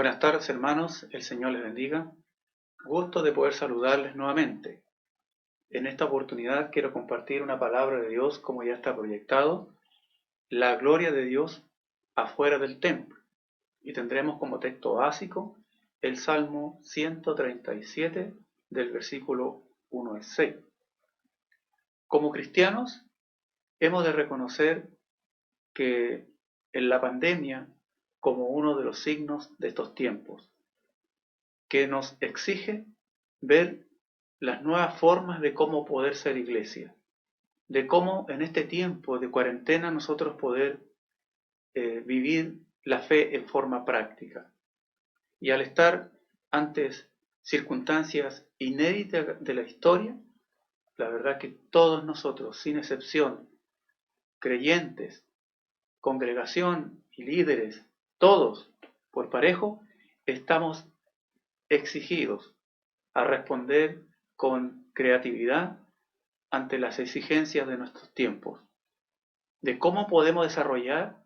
Buenas tardes, hermanos, el Señor les bendiga. Gusto de poder saludarles nuevamente. En esta oportunidad quiero compartir una palabra de Dios como ya está proyectado, la gloria de Dios afuera del templo. Y tendremos como texto básico el Salmo 137 del versículo 1 al 6. Como cristianos hemos de reconocer que en la pandemia, como uno de los signos de estos tiempos, que nos exige ver las nuevas formas de cómo poder ser iglesia, de cómo en este tiempo de cuarentena nosotros poder vivir la fe en forma práctica. Y al estar antes circunstancias inéditas de la historia, la verdad que todos nosotros, sin excepción, creyentes, congregación y líderes, todos por parejo, estamos exigidos a responder con creatividad ante las exigencias de nuestros tiempos, de cómo podemos desarrollar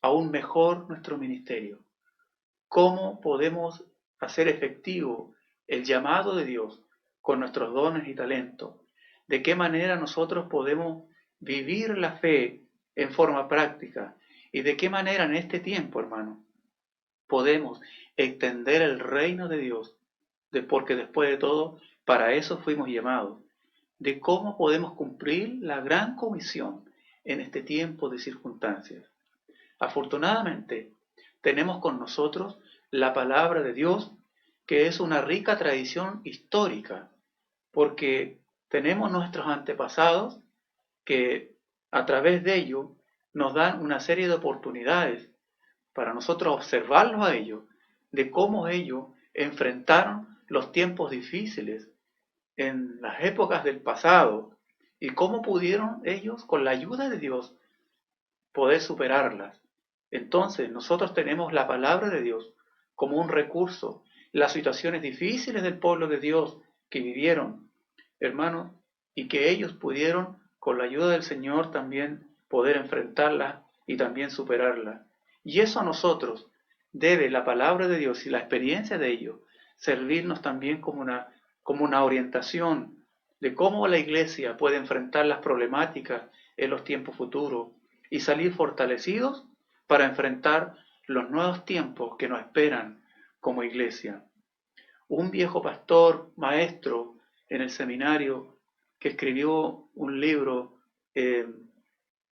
aún mejor nuestro ministerio, cómo podemos hacer efectivo el llamado de Dios con nuestros dones y talentos, de qué manera nosotros podemos vivir la fe en forma práctica y de qué manera en este tiempo, hermano, podemos extender el reino de Dios, porque después de todo, para eso fuimos llamados, de cómo podemos cumplir la gran comisión en este tiempo de circunstancias. Afortunadamente, tenemos con nosotros la palabra de Dios, que es una rica tradición histórica, porque tenemos nuestros antepasados que a través de ello nos dan una serie de oportunidades para nosotros observarlos a ellos, de cómo ellos enfrentaron los tiempos difíciles en las épocas del pasado y cómo pudieron ellos, con la ayuda de Dios, poder superarlas. Entonces, nosotros tenemos la palabra de Dios como un recurso. Las situaciones difíciles del pueblo de Dios que vivieron, hermanos, y que ellos pudieron, con la ayuda del Señor, también poder enfrentarlas y también superarlas. Y eso a nosotros debe la palabra de Dios y la experiencia de ellos servirnos también como una orientación de cómo la iglesia puede enfrentar las problemáticas en los tiempos futuros y salir fortalecidos para enfrentar los nuevos tiempos que nos esperan como iglesia. Un viejo pastor, maestro en el seminario, que escribió un libro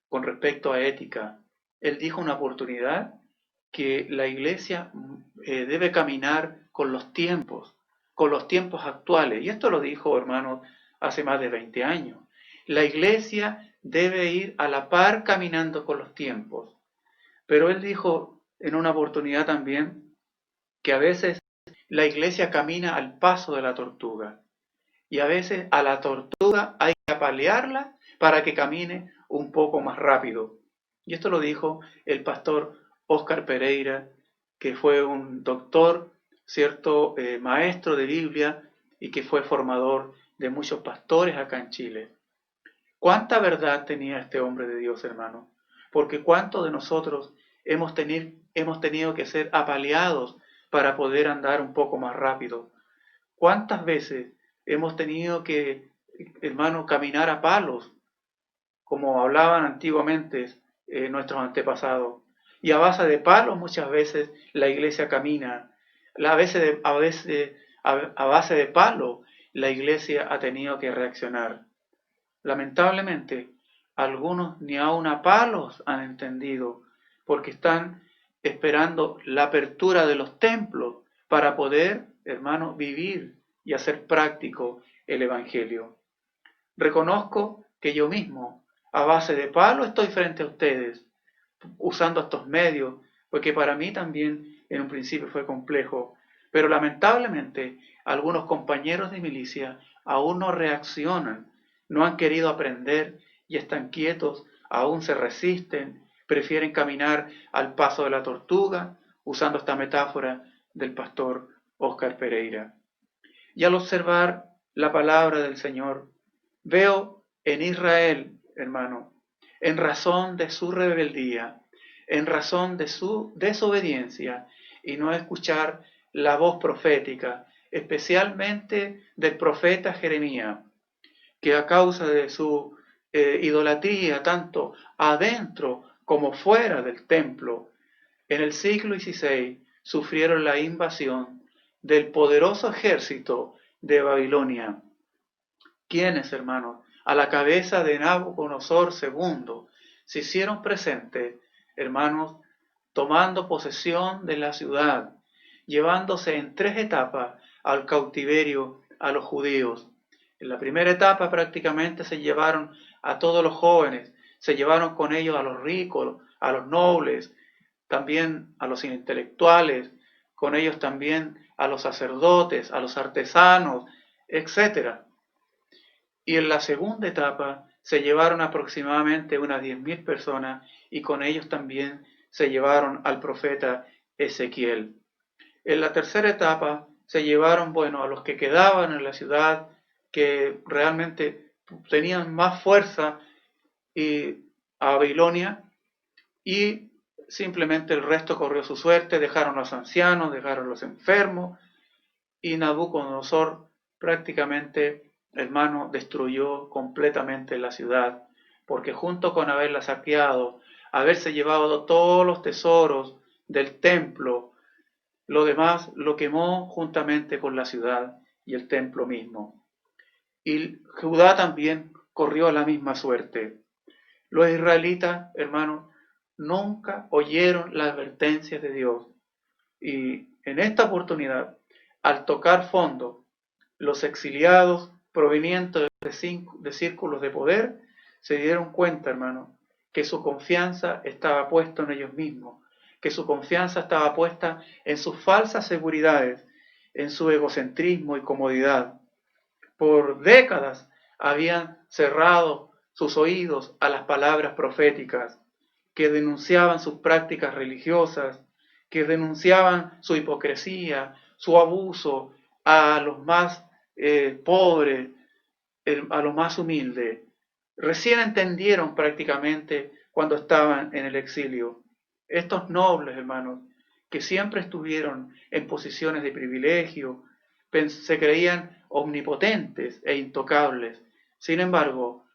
con respecto a ética, él dijo una oportunidad que la iglesia debe caminar con los tiempos actuales. Y esto lo dijo, hermano, hace más de 20 años. La iglesia debe ir a la par caminando con los tiempos. Pero él dijo en una oportunidad también que a veces la iglesia camina al paso de la tortuga. Y a veces a la tortuga hay que apalearla para que camine un poco más rápido. Y esto lo dijo el pastor Óscar Pereira, que fue un doctor, cierto, maestro de Biblia y que fue formador de muchos pastores acá en Chile. ¿Cuánta verdad tenía este hombre de Dios, hermano? Porque cuántos de nosotros hemos tenido que ser apaleados para poder andar un poco más rápido. ¿Cuántas veces hemos tenido que, hermano, caminar a palos, como hablaban antiguamente nuestros antepasados? Y a base de palos muchas veces la iglesia camina. A base de palos la iglesia ha tenido que reaccionar. Lamentablemente, algunos ni aun a palos han entendido, porque están esperando la apertura de los templos para poder, hermano, vivir y hacer práctico el Evangelio. Reconozco que yo mismo, a base de palo, estoy frente a ustedes, usando estos medios, porque para mí también en un principio fue complejo, pero lamentablemente algunos compañeros de milicia aún no reaccionan, no han querido aprender y están quietos, aún se resisten, prefieren caminar al paso de la tortuga, usando esta metáfora del pastor Óscar Pereira. Y al observar la palabra del Señor, veo en Israel, hermano, en razón de su rebeldía, en razón de su desobediencia y no escuchar la voz profética, especialmente del profeta Jeremías, que a causa de su idolatría, tanto adentro como fuera del templo, en el siglo XVI sufrieron la invasión del poderoso ejército de Babilonia. ¿Quiénes, hermanos? A la cabeza de Nabucodonosor II se hicieron presentes, hermanos, tomando posesión de la ciudad, llevándose en 3 etapas al cautiverio a los judíos. En la primera etapa prácticamente se llevaron a todos los jóvenes, se llevaron con ellos a los ricos, a los nobles, también a los intelectuales, con ellos también a los sacerdotes, a los artesanos, etc. Y en la segunda etapa se llevaron aproximadamente unas 10.000 personas y con ellos también se llevaron al profeta Ezequiel. En la tercera etapa se llevaron, a los que quedaban en la ciudad, que realmente tenían más fuerza, a Babilonia, y simplemente el resto corrió su suerte, dejaron a los ancianos, dejaron a los enfermos, y Nabucodonosor prácticamente, hermano, destruyó completamente la ciudad, porque junto con haberla saqueado, haberse llevado todos los tesoros del templo, lo demás lo quemó juntamente con la ciudad y el templo mismo. Y Judá también corrió la misma suerte. Los israelitas, hermanos, nunca oyeron las advertencias de Dios. Y en esta oportunidad, al tocar fondo, los exiliados provenientes de círculos de poder se dieron cuenta, hermano, que su confianza estaba puesta en ellos mismos, que su confianza estaba puesta en sus falsas seguridades, en su egocentrismo y comodidad. Por décadas habían cerrado sus oídos a las palabras proféticas que denunciaban sus prácticas religiosas, que denunciaban su hipocresía, su abuso a los más pobres, a los más humildes. Recién entendieron prácticamente cuando estaban en el exilio. Estos nobles, hermanos, que siempre estuvieron en posiciones de privilegio, se creían omnipotentes e intocables. Sin embargo,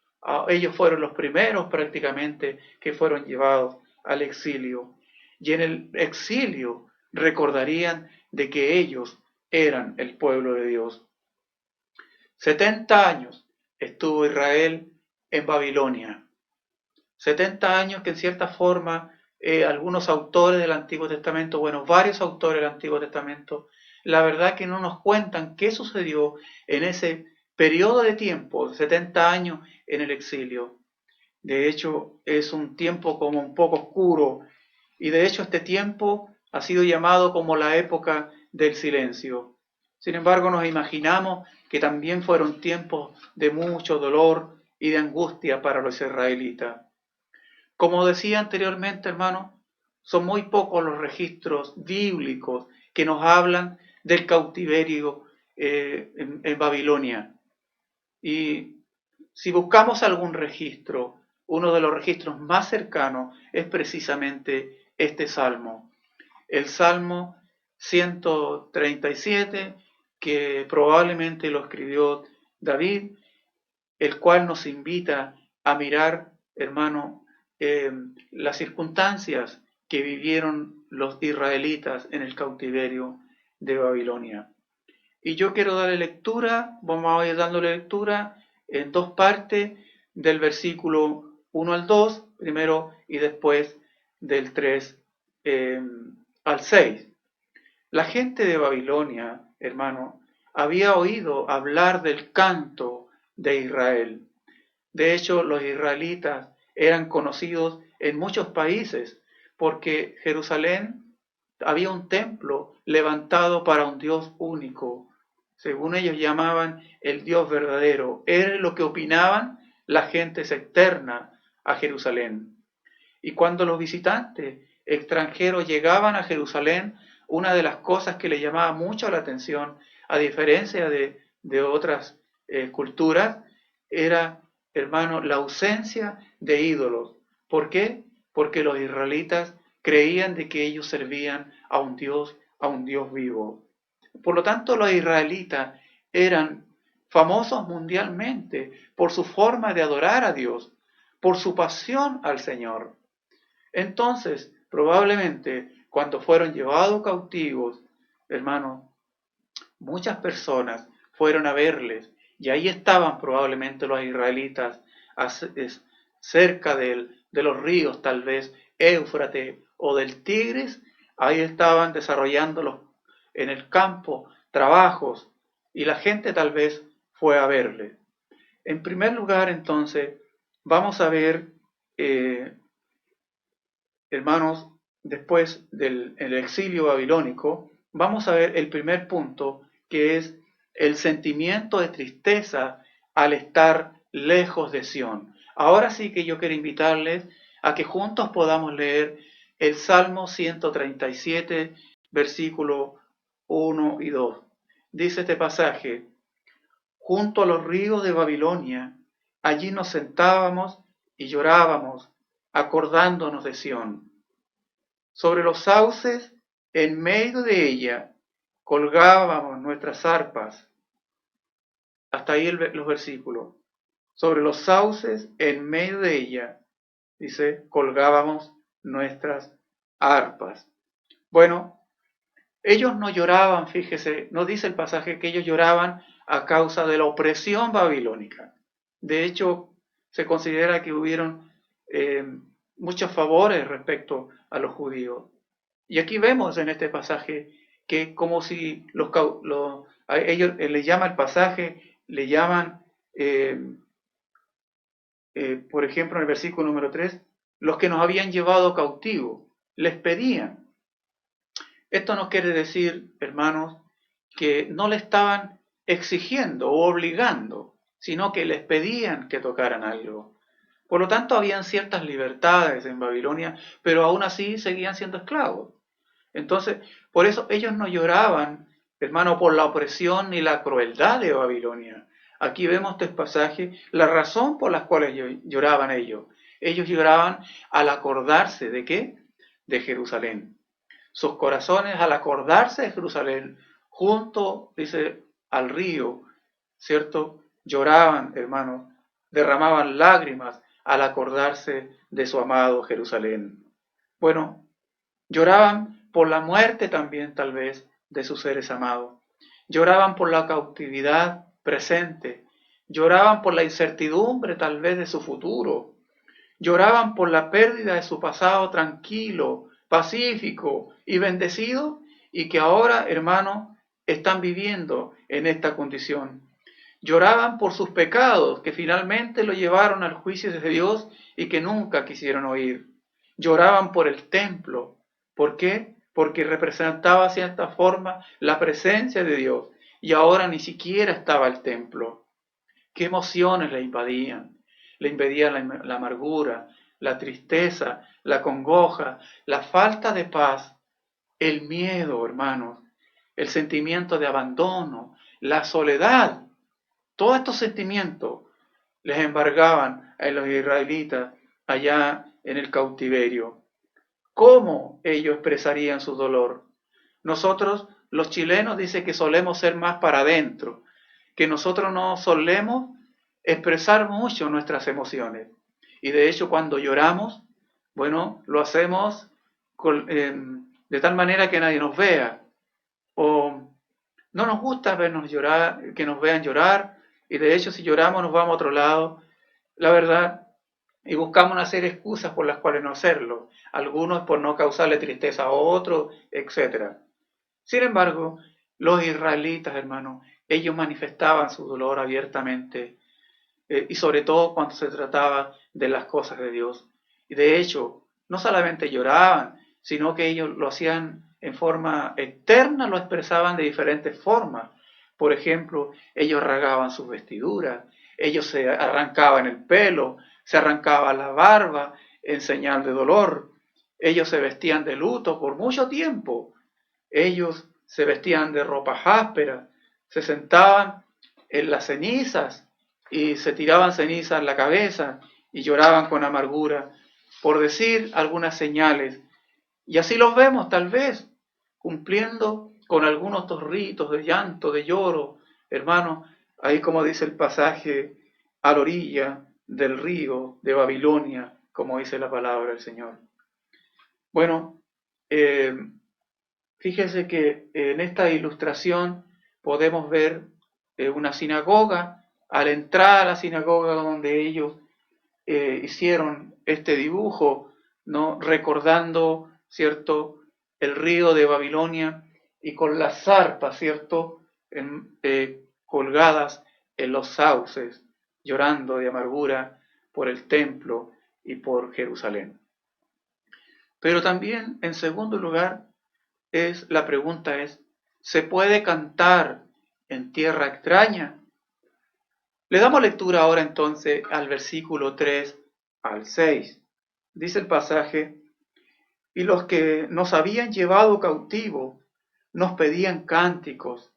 ellos fueron los primeros prácticamente que fueron llevados al exilio. Y en el exilio recordarían de que ellos eran el pueblo de Dios. 70 años estuvo Israel en Babilonia. 70 años que en cierta forma algunos autores del Antiguo Testamento, varios autores del Antiguo Testamento, la verdad que no nos cuentan qué sucedió en ese periodo de tiempo, 70 años en el exilio. De hecho, es un tiempo como un poco oscuro, y de hecho este tiempo ha sido llamado como la época del silencio. Sin embargo, nos imaginamos que también fueron tiempos de mucho dolor y de angustia para los israelitas. Como decía anteriormente, hermano, son muy pocos los registros bíblicos que nos hablan del cautiverio en Babilonia. Y si buscamos algún registro, uno de los registros más cercanos es precisamente este salmo. El Salmo 137, que probablemente lo escribió David, el cual nos invita a mirar, hermano, las circunstancias que vivieron los israelitas en el cautiverio de Babilonia. Y yo quiero darle lectura, vamos a ir dándole lectura en 2 partes, del versículo 1 al 2, primero, y después del 3 al 6. La gente de Babilonia, hermano, había oído hablar del canto de Israel. De hecho, los israelitas eran conocidos en muchos países porque Jerusalén había un templo levantado para un Dios único. Según ellos llamaban el Dios verdadero. Era lo que opinaban la gente externa a Jerusalén. Y cuando los visitantes extranjeros llegaban a Jerusalén, una de las cosas que les llamaba mucho la atención, a diferencia de otras culturas, era, hermano, la ausencia de ídolos. ¿Por qué? Porque los israelitas creían de que ellos servían a un Dios a un Dios vivo. Por lo tanto, los israelitas eran famosos mundialmente por su forma de adorar a Dios, por su pasión al Señor. Entonces, probablemente, cuando fueron llevados cautivos, hermanos, muchas personas fueron a verles y ahí estaban probablemente los israelitas cerca de los ríos, tal vez Éufrates o del Tigris. Ahí estaban desarrollando en el campo trabajos y la gente tal vez fue a verle. En primer lugar, entonces, vamos a ver, hermanos, después del exilio babilónico, vamos a ver el primer punto, que es el sentimiento de tristeza al estar lejos de Sión. Ahora sí que yo quiero invitarles a que juntos podamos leer el Salmo 137, versículo 1 y 2. Dice este pasaje: junto a los ríos de Babilonia, allí nos sentábamos y llorábamos, acordándonos de Sión. Sobre los sauces, en medio de ella, colgábamos nuestras arpas. Hasta ahí los versículos. Sobre los sauces, en medio de ella, dice, colgábamos nuestras arpas. Bueno, ellos no lloraban, fíjese, no dice el pasaje que ellos lloraban a causa de la opresión babilónica. De hecho, se considera que hubieron muchos favores respecto a los judíos. Y aquí vemos en este pasaje que como si a ellos le llama el pasaje, le llaman, por ejemplo, en el versículo número 3, los que nos habían llevado cautivos, les pedían. Esto no quiere decir, hermanos, que no le estaban exigiendo o obligando, sino que les pedían que tocaran algo. Por lo tanto, habían ciertas libertades en Babilonia, pero aún así seguían siendo esclavos. Entonces, por eso ellos no lloraban, hermano, por la opresión ni la crueldad de Babilonia. Aquí vemos este pasaje, la razón por la cual lloraban ellos. Ellos lloraban al acordarse de ¿qué? De Jerusalén. Sus corazones al acordarse de Jerusalén, junto, dice, al río, ¿cierto? Lloraban, hermanos, derramaban lágrimas al acordarse de su amado Jerusalén. Bueno, lloraban por la muerte también, tal vez, de sus seres amados. Lloraban por la cautividad presente. Lloraban por la incertidumbre, tal vez, de su futuro. Lloraban por la pérdida de su pasado tranquilo, pacífico y bendecido, y que ahora, hermanos, están viviendo en esta condición. Lloraban por sus pecados, que finalmente lo llevaron al juicio de Dios y que nunca quisieron oír. Lloraban por el templo. ¿Por qué? Porque representaba de cierta forma la presencia de Dios y ahora ni siquiera estaba el templo. ¿Qué emociones le invadían? Le invadía la amargura, la tristeza, la congoja, la falta de paz, el miedo, hermanos, el sentimiento de abandono, la soledad. Todos estos sentimientos les embargaban a los israelitas allá en el cautiverio. ¿Cómo ellos expresarían su dolor? Nosotros, los chilenos, dice que solemos ser más para adentro, que nosotros no solemos expresar mucho nuestras emociones. Y de hecho, cuando lloramos, bueno, lo hacemos de tal manera que nadie nos vea. O no nos gusta vernos llorar, que nos vean llorar, y de hecho, si lloramos, nos vamos a otro lado. La verdad, y buscamos hacer excusas por las cuales no hacerlo, algunos por no causarle tristeza a otros, etc. Sin embargo, los israelitas, hermanos, ellos manifestaban su dolor abiertamente, y sobre todo cuando se trataba de las cosas de Dios. Y de hecho, no solamente lloraban, sino que ellos lo hacían en forma externa, lo expresaban de diferentes formas. Por ejemplo, ellos rasgaban sus vestiduras, ellos se arrancaban el pelo, se arrancaban la barba en señal de dolor, ellos se vestían de luto por mucho tiempo, ellos se vestían de ropas ásperas, se sentaban en las cenizas y se tiraban cenizas en la cabeza y lloraban con amargura, por decir algunas señales. Y así los vemos tal vez cumpliendo con algunos de estos ritos de llanto, de lloro, hermano, ahí como dice el pasaje, a la orilla del río de Babilonia, como dice la palabra del Señor. Bueno, fíjese que en esta ilustración podemos ver una sinagoga. Al entrar a la sinagoga donde ellos hicieron este dibujo, ¿no? Recordando, ¿cierto?, el río de Babilonia y con las zarpas, ¿cierto?, colgadas en los sauces, llorando de amargura por el templo y por Jerusalén. Pero también, en segundo lugar, la pregunta es, ¿se puede cantar en tierra extraña? Le damos lectura ahora entonces al versículo 3 al 6. Dice el pasaje, y los que nos habían llevado cautivo nos pedían cánticos,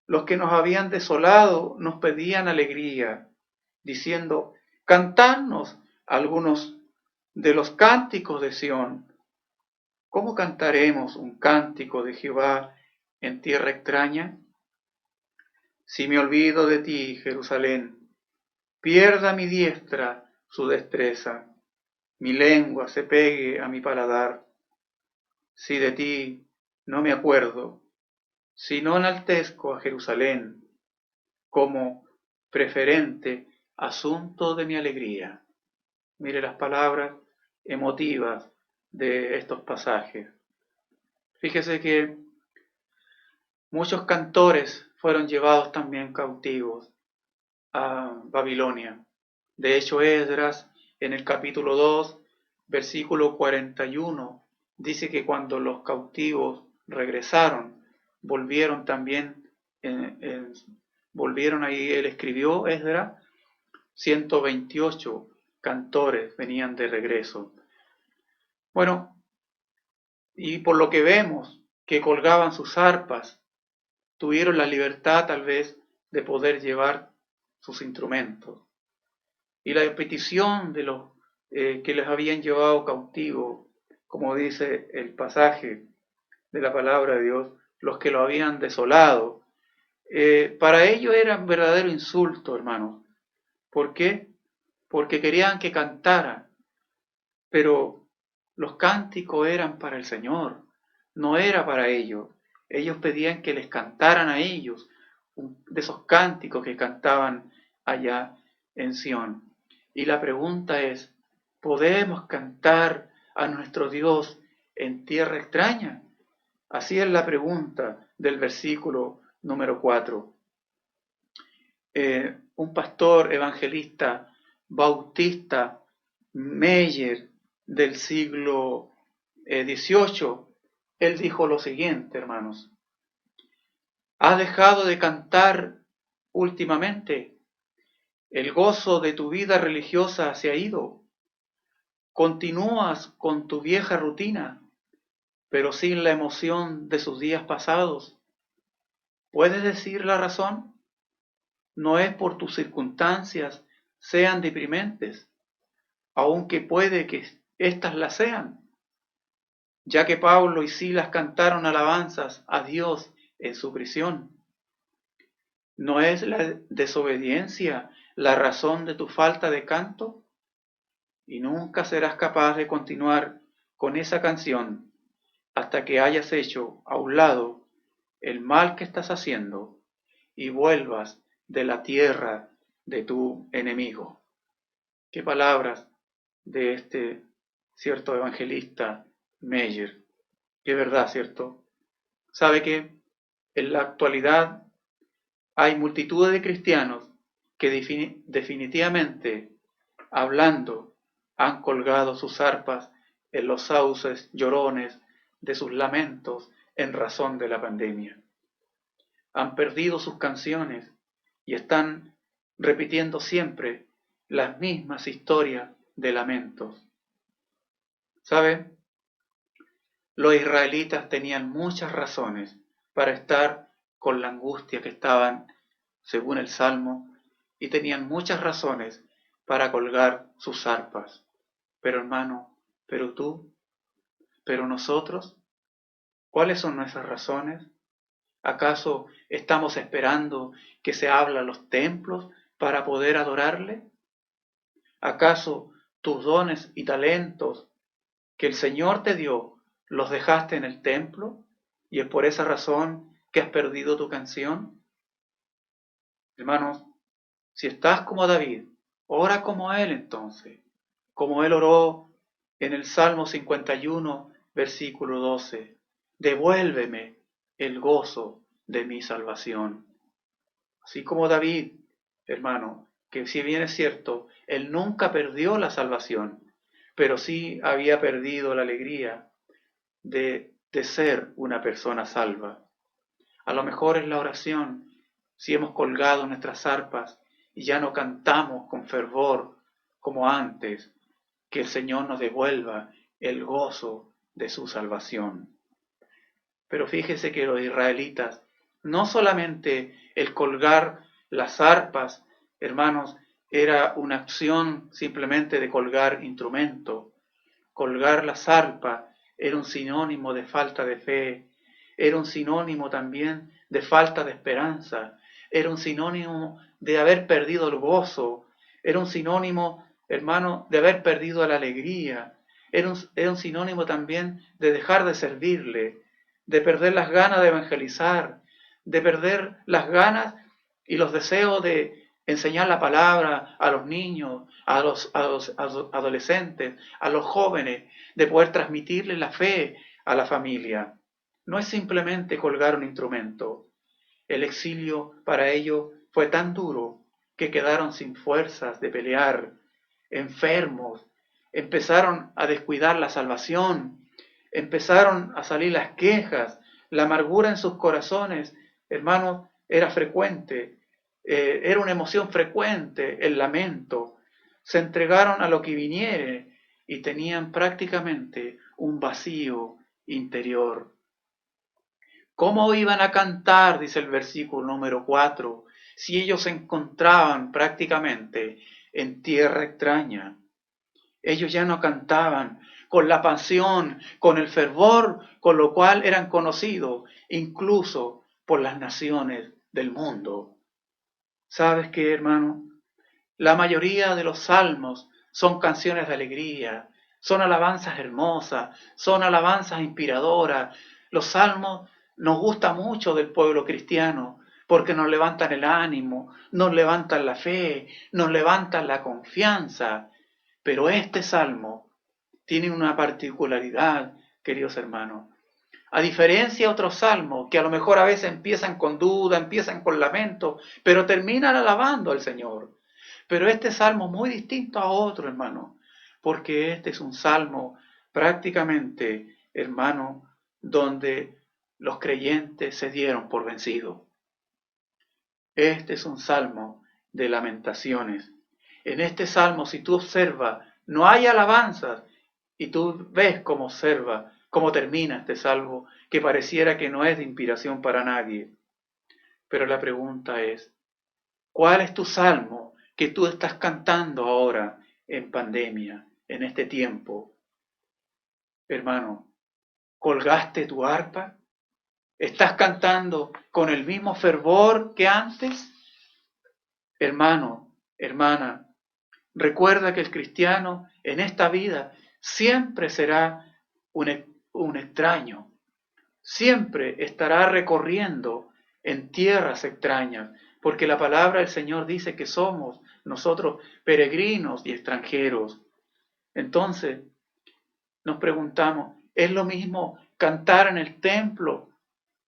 los que nos habían desolado nos pedían alegría, diciendo, cantadnos algunos de los cánticos de Sión. ¿Cómo cantaremos un cántico de Jehová en tierra extraña? Si me olvido de ti, Jerusalén, pierda mi diestra su destreza, mi lengua se pegue a mi paladar. Si de ti no me acuerdo, si no enaltezco a Jerusalén como preferente asunto de mi alegría. Mire las palabras emotivas de estos pasajes. Fíjese que muchos cantores fueron llevados también cautivos a Babilonia. De hecho, Esdras, en el capítulo 2, versículo 41, dice que cuando los cautivos regresaron, volvieron también, volvieron ahí, él escribió, Esdras, 128 cantores venían de regreso. Bueno, y por lo que vemos, que colgaban sus arpas, tuvieron la libertad tal vez de poder llevar sus instrumentos. Y la petición de los que les habían llevado cautivo, como dice el pasaje de la palabra de Dios, los que lo habían desolado, para ellos era un verdadero insulto, hermanos. ¿Por qué? Porque querían que cantaran, pero los cánticos eran para el Señor, no era para ellos. Ellos pedían que les cantaran a ellos de esos cánticos que cantaban allá en Sión. Y la pregunta es, ¿podemos cantar a nuestro Dios en tierra extraña? Así es la pregunta del versículo número 4. Un pastor evangelista bautista Meyer del siglo XVIII, él dijo lo siguiente, hermanos. ¿Has dejado de cantar últimamente? El gozo de tu vida religiosa se ha ido. Continúas con tu vieja rutina, pero sin la emoción de sus días pasados. ¿Puedes decir la razón? No es por tus circunstancias sean deprimentes, aunque puede que éstas las sean, ya que Pablo y Silas cantaron alabanzas a Dios en su prisión. ¿No es la desobediencia la razón de tu falta de canto? Y nunca serás capaz de continuar con esa canción hasta que hayas hecho a un lado el mal que estás haciendo y vuelvas de la tierra de tu enemigo. Qué palabras de este cierto evangelista Meyer. Qué verdad, ¿cierto? ¿Sabe que en la actualidad hay multitudes de cristianos que definitivamente, hablando, han colgado sus arpas en los sauces llorones de sus lamentos en razón de la pandemia? Han perdido sus canciones y están repitiendo siempre las mismas historias de lamentos. ¿Sabe? Los israelitas tenían muchas razones para estar con la angustia que estaban, según el Salmo, y tenían muchas razones para colgar sus arpas. Pero hermano, pero tú, pero nosotros, ¿Cuáles son nuestras razones? ¿Acaso estamos esperando que se abran los templos para poder adorarle? ¿Acaso tus dones y talentos que el Señor te dio los dejaste en el templo y es por esa razón que has perdido tu canción? Hermanos, si estás como David, ora como él entonces, como él oró en el Salmo 51, versículo 12. Devuélveme el gozo de mi salvación. Así como David, hermano, que si bien es cierto, él nunca perdió la salvación, pero sí había perdido la alegría de ser una persona salva. A lo mejor es la oración, si hemos colgado nuestras arpas y ya no cantamos con fervor como antes, que el Señor nos devuelva el gozo de su salvación. Pero fíjese que los israelitas, no solamente el colgar las arpas, hermanos, era una acción simplemente de colgar instrumento. Colgar las arpas era un sinónimo de falta de fe, era un sinónimo también de falta de esperanza, era un sinónimo de haber perdido el gozo, era un sinónimo, hermano, de haber perdido la alegría, era un sinónimo también de dejar de servirle, de perder las ganas de evangelizar, de perder las ganas y los deseos de enseñar la palabra a los niños, a los adolescentes, a los jóvenes, de poder transmitirles la fe a la familia. No es simplemente colgar un instrumento. El exilio para ellos fue tan duro que quedaron sin fuerzas de pelear, enfermos, empezaron a descuidar la salvación, empezaron a salir las quejas, la amargura en sus corazones, hermanos, era frecuente, era una emoción frecuente, el lamento. Se entregaron a lo que viniere y tenían prácticamente un vacío interior. ¿Cómo iban a cantar, dice el versículo número 4, si ellos se encontraban prácticamente en tierra extraña? Ellos ya no cantaban con la pasión, con el fervor con lo cual eran conocidos incluso por las naciones del mundo. ¿Sabes qué, hermano? La mayoría de los salmos son canciones de alegría, son alabanzas hermosas, son alabanzas inspiradoras. Los salmos nos gusta mucho del pueblo cristiano porque nos levantan el ánimo, nos levantan la fe, nos levantan la confianza. Pero este salmo tiene una particularidad, queridos hermanos. A diferencia de otros salmos, que a lo mejor a veces empiezan con duda, empiezan con lamento, pero terminan alabando al Señor. Pero este salmo es muy distinto a otro, hermano, porque este es un salmo prácticamente, hermano, donde los creyentes se dieron por vencidos. Este es un salmo de lamentaciones. En este salmo, si tú observas, no hay alabanzas, y tú ves cómo observa, cómo termina este salmo, que pareciera que no es de inspiración para nadie. Pero la pregunta es, ¿cuál es tu salmo que tú estás cantando ahora en pandemia, en este tiempo? Hermano, ¿colgaste tu arpa? ¿Estás cantando con el mismo fervor que antes? Hermano, hermana, recuerda que el cristiano en esta vida siempre será un extraño, siempre estará recorriendo en tierras extrañas, porque la palabra del Señor dice que somos nosotros peregrinos y extranjeros. Entonces nos preguntamos, ¿es lo mismo cantar en el templo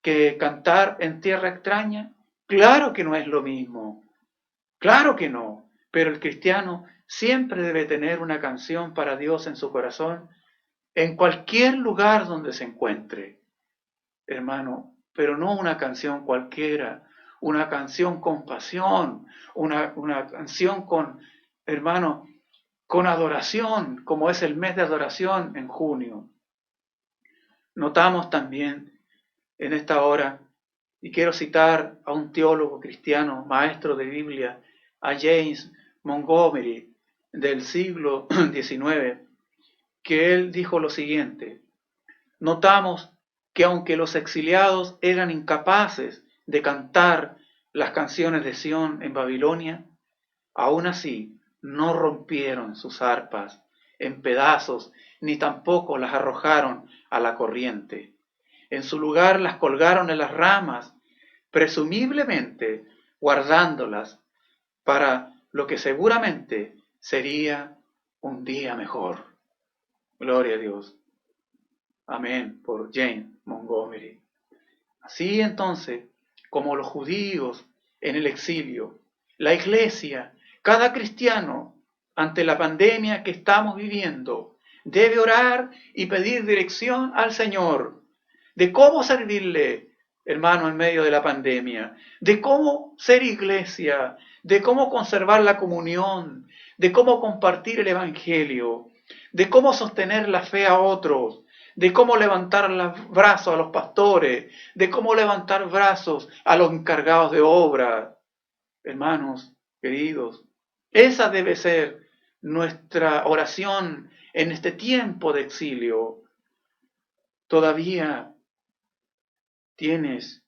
que cantar en tierra extraña? Claro que no es lo mismo, claro que no, pero el cristiano siempre debe tener una canción para Dios en su corazón, en cualquier lugar donde se encuentre, hermano, pero no una canción cualquiera, una canción con pasión, una canción con, hermano, con adoración, como es el mes de adoración en junio. Notamos también en esta hora, y quiero citar a un teólogo cristiano, maestro de Biblia, a James Montgomery, del siglo XIX, que él dijo lo siguiente: notamos que aunque los exiliados eran incapaces de cantar las canciones de Sión en Babilonia, aún así no rompieron sus arpas en pedazos, ni tampoco las arrojaron a la corriente. En su lugar las colgaron en las ramas, presumiblemente guardándolas para lo que seguramente sería un día mejor. Gloria a Dios. Amén, por Jane Montgomery. Así entonces, como los judíos en el exilio, la iglesia, cada cristiano, ante la pandemia que estamos viviendo, debe orar y pedir dirección al Señor de cómo servirle, hermano, en medio de la pandemia, de cómo ser iglesia, de cómo conservar la comunión, de cómo compartir el evangelio, de cómo sostener la fe a otros, de cómo levantar los brazos a los pastores, de cómo levantar brazos a los encargados de obra. Hermanos, queridos, esa debe ser nuestra oración en este tiempo de exilio. Todavía tienes,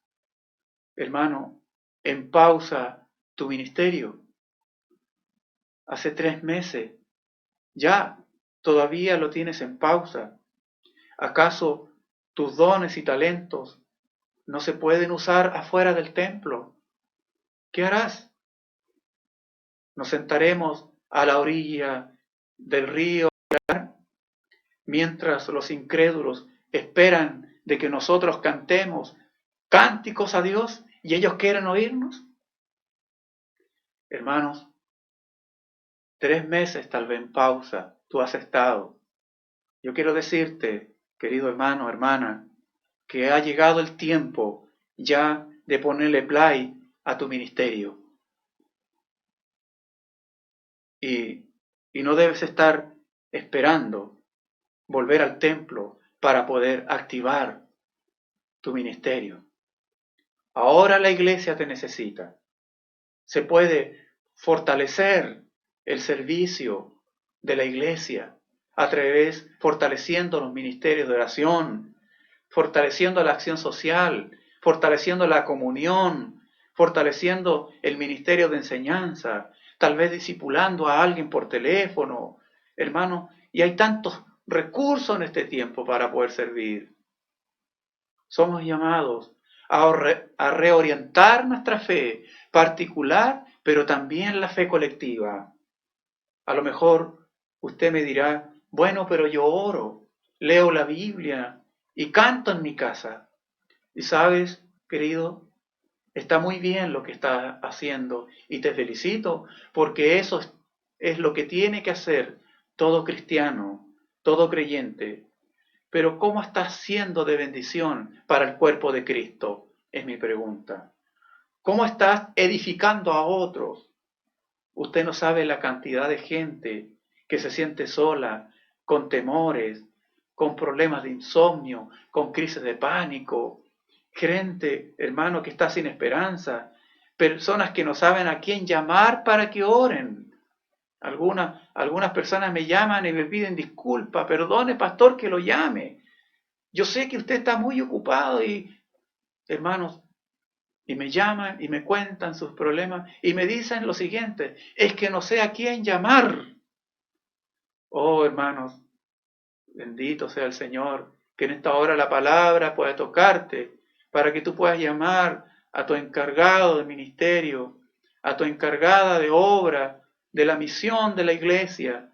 hermano, en pausa tu ministerio. Hace 3 meses, ya, todavía lo tienes en pausa. ¿Acaso tus dones y talentos no se pueden usar afuera del templo? ¿Qué harás? ¿Nos sentaremos a la orilla del río mientras los incrédulos esperan de que nosotros cantemos cánticos a Dios y ellos quieren oírnos? Hermanos, 3 meses tal vez en pausa tú has estado. Yo quiero decirte, querido hermano, hermana, que ha llegado el tiempo ya de ponerle play a tu ministerio. Y no debes estar esperando volver al templo para poder activar tu ministerio. Ahora la iglesia te necesita. Se puede fortalecer el servicio de la iglesia a través, fortaleciendo los ministerios de oración, fortaleciendo la acción social, fortaleciendo la comunión, fortaleciendo el ministerio de enseñanza, tal vez discipulando a alguien por teléfono, hermano, y hay tantos recursos en este tiempo para poder servir. Somos llamados a reorientar nuestra fe particular, pero también la fe colectiva. A lo mejor usted me dirá, bueno, pero yo oro, leo la Biblia y canto en mi casa. Y sabes, querido, está muy bien lo que estás haciendo y te felicito porque eso es lo que tiene que hacer todo cristiano, todo creyente. Pero ¿cómo estás siendo de bendición para el cuerpo de Cristo? Es mi pregunta. ¿Cómo estás edificando a otros? Usted no sabe la cantidad de gente que se siente sola, con temores, con problemas de insomnio, con crisis de pánico. Gente, hermano, que está sin esperanza. Personas que no saben a quién llamar para que oren. Algunas personas me llaman y me piden disculpas. Perdone, pastor, que lo llame. Yo sé que usted está muy ocupado y, hermanos, y me llaman y me cuentan sus problemas y me dicen lo siguiente, es que no sé a quién llamar. Oh, hermanos, bendito sea el Señor, que en esta hora la palabra pueda tocarte para que tú puedas llamar a tu encargado de ministerio, a tu encargada de obra, de la misión de la iglesia,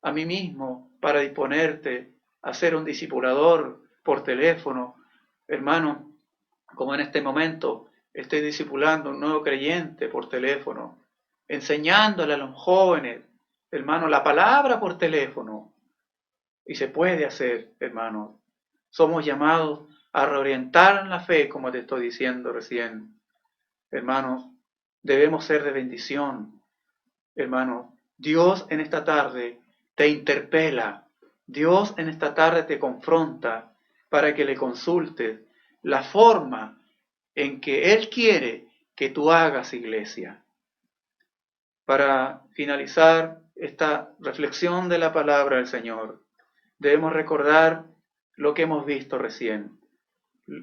a mí mismo, para disponerte a ser un discipulador por teléfono. Hermano, como en este momento estoy discipulando a un nuevo creyente por teléfono, enseñándole a los jóvenes, hermano, la palabra por teléfono. Y se puede hacer, hermano. Somos llamados a reorientar la fe, como te estoy diciendo recién. Hermanos, debemos ser de bendición. Hermano, Dios en esta tarde te interpela. Dios en esta tarde te confronta para que le consultes la forma en que Él quiere que tú hagas iglesia. Para finalizar esta reflexión de la palabra del Señor, debemos recordar lo que hemos visto recién.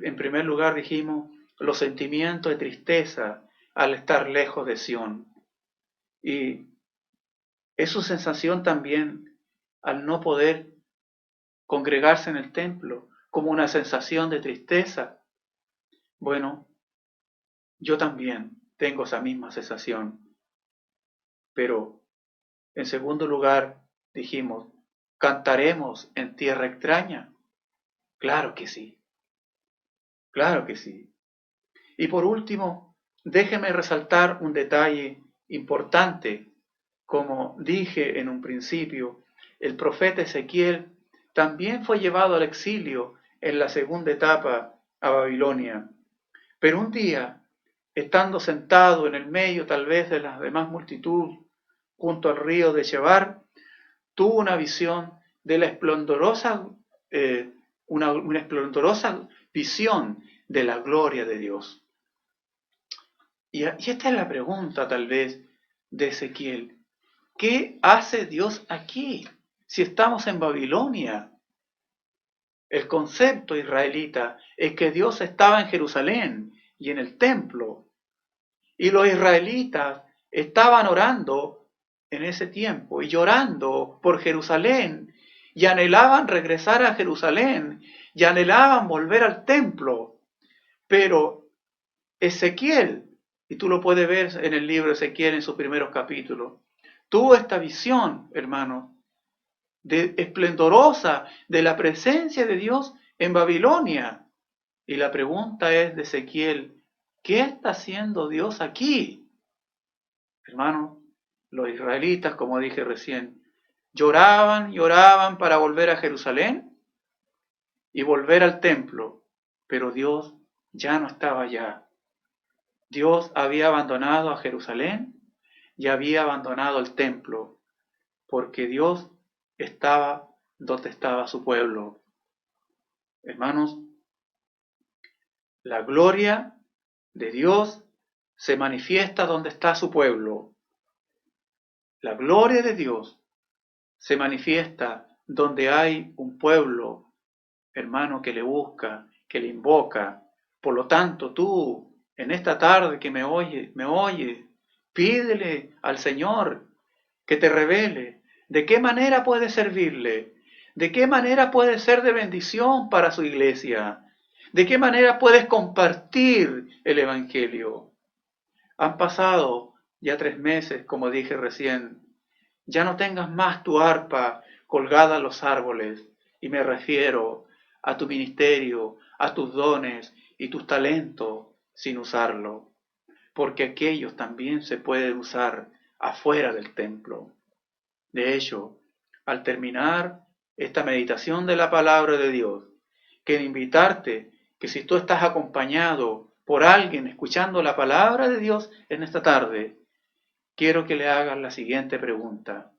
En primer lugar dijimos los sentimientos de tristeza al estar lejos de Sión. Y es su sensación también al no poder congregarse en el templo, como una sensación de tristeza. Bueno, yo también tengo esa misma sensación. Pero, en segundo lugar, dijimos, ¿cantaremos en tierra extraña? Claro que sí, claro que sí. Y por último, déjeme resaltar un detalle importante. Como dije en un principio, el profeta Ezequiel también fue llevado al exilio en la segunda etapa a Babilonia. Pero un día, estando sentado en el medio tal vez de la demás multitud, junto al río de Chebar, tuvo una visión de la esplendorosa, una esplendorosa visión de la gloria de Dios. Y esta es la pregunta tal vez de Ezequiel. ¿Qué hace Dios aquí si estamos en Babilonia? El concepto israelita es que Dios estaba en Jerusalén y en el templo. Y los israelitas estaban orando en ese tiempo y llorando por Jerusalén y anhelaban regresar a Jerusalén y anhelaban volver al templo. Pero Ezequiel, y tú lo puedes ver en el libro de Ezequiel en sus primeros capítulos, tuvo esta visión, hermano, de esplendorosa de la presencia de Dios en Babilonia. Y la pregunta es de Ezequiel, ¿qué está haciendo Dios aquí? Hermano, los israelitas, como dije recién, lloraban para volver a Jerusalén y volver al templo, pero Dios ya no estaba allá. Dios había abandonado a Jerusalén y había abandonado el templo, porque Dios estaba donde estaba su pueblo. Hermanos, la gloria de Dios se manifiesta donde está su pueblo. La gloria de Dios se manifiesta donde hay un pueblo, hermano, que le busca, que le invoca. Por lo tanto, tú, en esta tarde que me oye, pídele al Señor que te revele de qué manera puedes servirle, de qué manera puedes ser de bendición para su iglesia, de qué manera puedes compartir el Evangelio. Han pasado ya 3 meses, como dije recién. Ya no tengas más tu arpa colgada a los árboles, y me refiero a tu ministerio, a tus dones y tus talentos sin usarlo, porque aquellos también se pueden usar afuera del templo. De hecho, al terminar esta meditación de la palabra de Dios, quiero invitarte que si tú estás acompañado por alguien escuchando la palabra de Dios en esta tarde, quiero que le hagas la siguiente pregunta.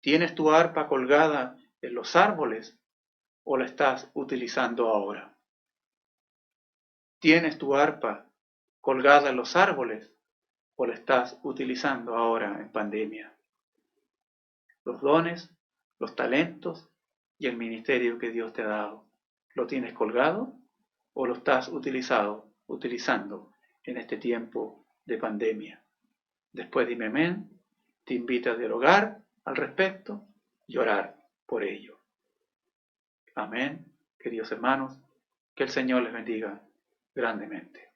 ¿Tienes tu arpa colgada en los árboles o la estás utilizando ahora? ¿Tienes tu arpa colgada en los árboles o la estás utilizando ahora en pandemia? Los dones, los talentos y el ministerio que Dios te ha dado, ¿lo tienes colgado o lo estás utilizando en este tiempo de pandemia? Después dime amén, te invito a dialogar al respecto y orar por ello. Amén, queridos hermanos, que el Señor les bendiga grandemente.